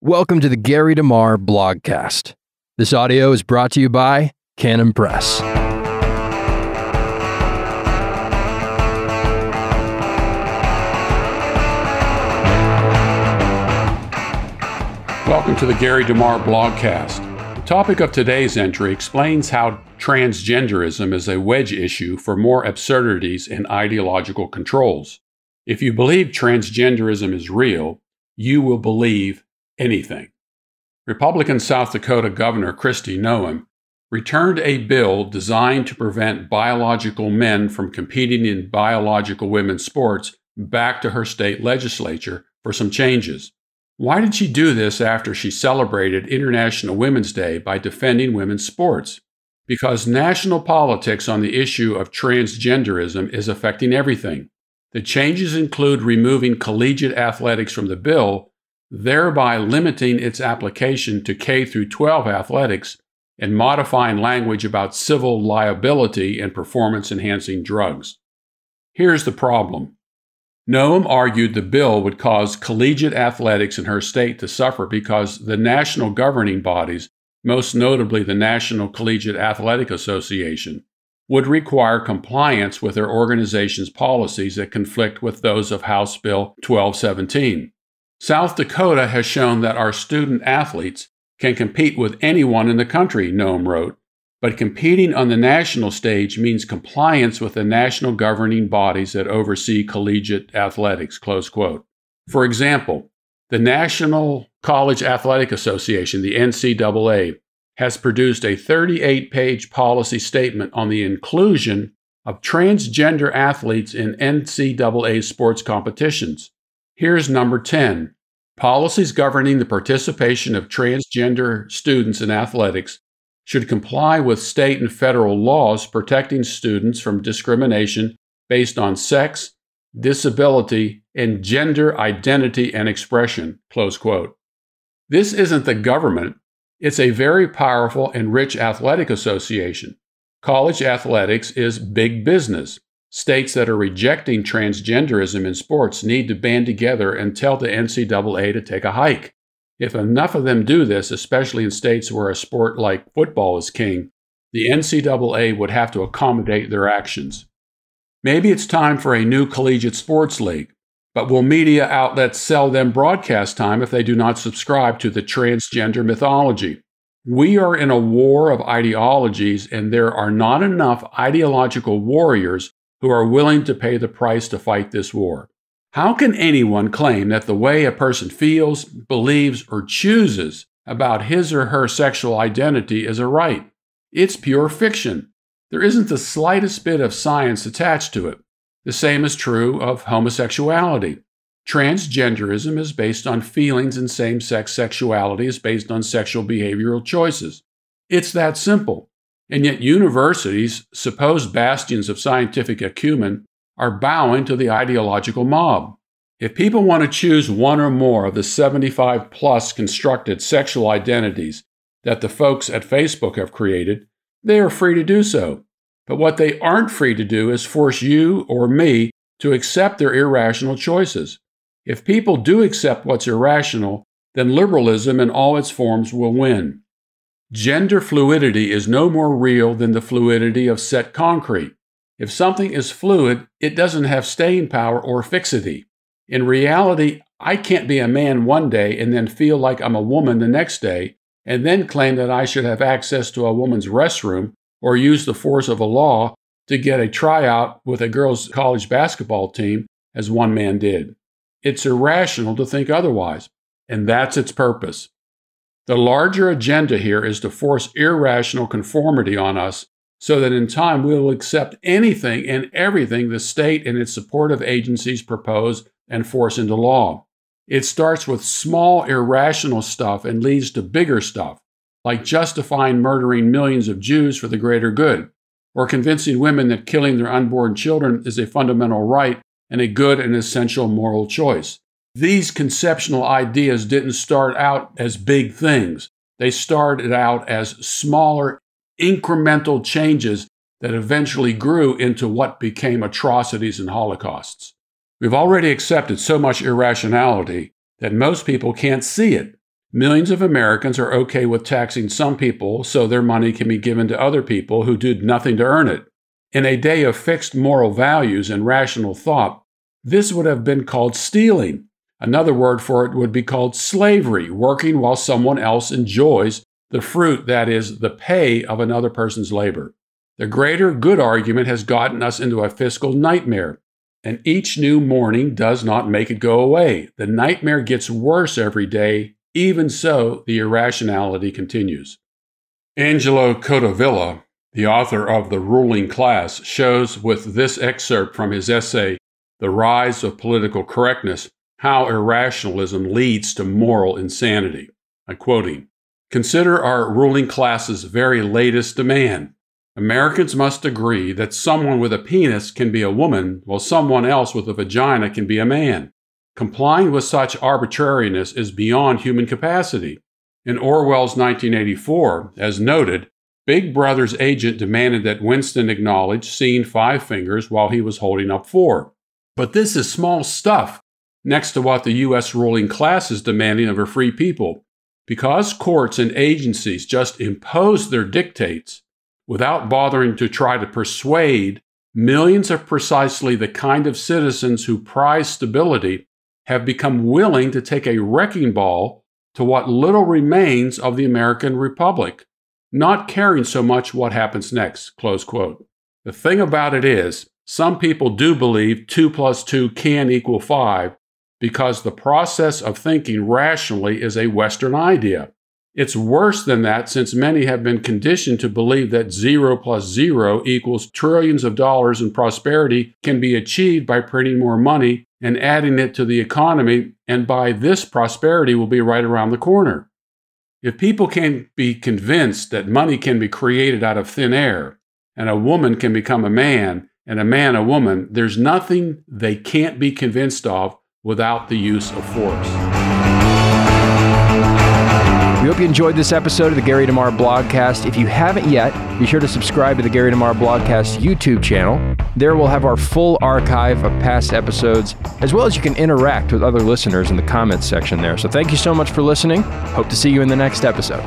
Welcome to the Gary DeMar blogcast. This audio is brought to you by Canon Press. Welcome to the Gary DeMar blogcast. The topic of today's entry explains how transgenderism is a wedge issue for more absurdities and ideological controls. If you believe transgenderism is real, you will believe anything. Republican South Dakota Governor Kristi Noem returned a bill designed to prevent biological men from competing in biological women's sports back to her state legislature for some changes. Why did she do this after she celebrated International Women's Day by defending women's sports? Because national politics on the issue of transgenderism is affecting everything. The changes include removing collegiate athletics from the bill, thereby limiting its application to K through 12 athletics and modifying language about civil liability and performance-enhancing drugs. Here's the problem. Noem argued the bill would cause collegiate athletics in her state to suffer because the national governing bodies, most notably the National Collegiate Athletic Association, would require compliance with their organization's policies that conflict with those of House Bill 1217. South Dakota has shown that our student athletes can compete with anyone in the country, Noem wrote, but competing on the national stage means compliance with the national governing bodies that oversee collegiate athletics, close quote. For example, the National College Athletic Association, the NCAA, has produced a 38-page policy statement on the inclusion of transgender athletes in NCAA sports competitions. Here's number 10. Policies governing the participation of transgender students in athletics should comply with state and federal laws protecting students from discrimination based on sex, disability, and gender identity and expression, close quote. This isn't the government. It's a very powerful and rich athletic association. College athletics is big business. States that are rejecting transgenderism in sports need to band together and tell the NCAA to take a hike. If enough of them do this, especially in states where a sport like football is king, the NCAA would have to accommodate their actions. Maybe it's time for a new collegiate sports league, but will media outlets sell them broadcast time if they do not subscribe to the transgender mythology? We are in a war of ideologies, and there are not enough ideological warriors who are willing to pay the price to fight this war. How can anyone claim that the way a person feels, believes, or chooses about his or her sexual identity is a right? It's pure fiction. There isn't the slightest bit of science attached to it. The same is true of homosexuality. Transgenderism is based on feelings, and same-sex sexuality is based on sexual behavioral choices. It's that simple. And yet universities, supposed bastions of scientific acumen, are bowing to the ideological mob. If people want to choose one or more of the 75-plus constructed sexual identities that the folks at Facebook have created, they are free to do so. But what they aren't free to do is force you or me to accept their irrational choices. If people do accept what's irrational, then liberalism in all its forms will win. Gender fluidity is no more real than the fluidity of set concrete. If something is fluid, it doesn't have staying power or fixity. In reality, I can't be a man one day and then feel like I'm a woman the next day, and then claim that I should have access to a woman's restroom or use the force of a law to get a tryout with a girls' college basketball team, as one man did. It's irrational to think otherwise, and that's its purpose. The larger agenda here is to force irrational conformity on us so that in time we will accept anything and everything the state and its supportive agencies propose and force into law. It starts with small irrational stuff and leads to bigger stuff, like justifying murdering millions of Jews for the greater good, or convincing women that killing their unborn children is a fundamental right and a good and essential moral choice. These conceptual ideas didn't start out as big things. They started out as smaller, incremental changes that eventually grew into what became atrocities and holocausts. We've already accepted so much irrationality that most people can't see it. Millions of Americans are okay with taxing some people so their money can be given to other people who did nothing to earn it. In a day of fixed moral values and rational thought, this would have been called stealing. Another word for it would be called slavery, working while someone else enjoys the fruit, that is, the pay of another person's labor. The greater good argument has gotten us into a fiscal nightmare, and each new morning does not make it go away. The nightmare gets worse every day. Even so, the irrationality continues. Angelo Codevilla, the author of The Ruling Class, shows with this excerpt from his essay, The Rise of Political Correctness, how irrationalism leads to moral insanity. I'm quoting, "Consider our ruling class's very latest demand. Americans must agree that someone with a penis can be a woman, while someone else with a vagina can be a man. Complying with such arbitrariness is beyond human capacity. In Orwell's 1984, as noted, Big Brother's agent demanded that Winston acknowledge seeing 5 fingers while he was holding up 4. But this is small stuff next to what the U.S. ruling class is demanding of her free people. Because courts and agencies just impose their dictates without bothering to try to persuade, millions of precisely the kind of citizens who prize stability have become willing to take a wrecking ball to what little remains of the American Republic, not caring so much what happens next." Close quote. The thing about it is, some people do believe 2 + 2 can equal 5 because the process of thinking rationally is a Western idea. It's worse than that, since many have been conditioned to believe that 0 + 0 equals trillions of dollars in prosperity can be achieved by printing more money and adding it to the economy, and by this prosperity will be right around the corner. If people can be convinced that money can be created out of thin air, and a woman can become a man, and a man a woman, there's nothing they can't be convinced of without the use of force. We hope you enjoyed this episode of the Gary DeMar Blogcast. If you haven't yet, be sure to subscribe to the Gary DeMar Blogcast YouTube channel. There we'll have our full archive of past episodes, as well as you can interact with other listeners in the comments section there. So thank you so much for listening. Hope to see you in the next episode.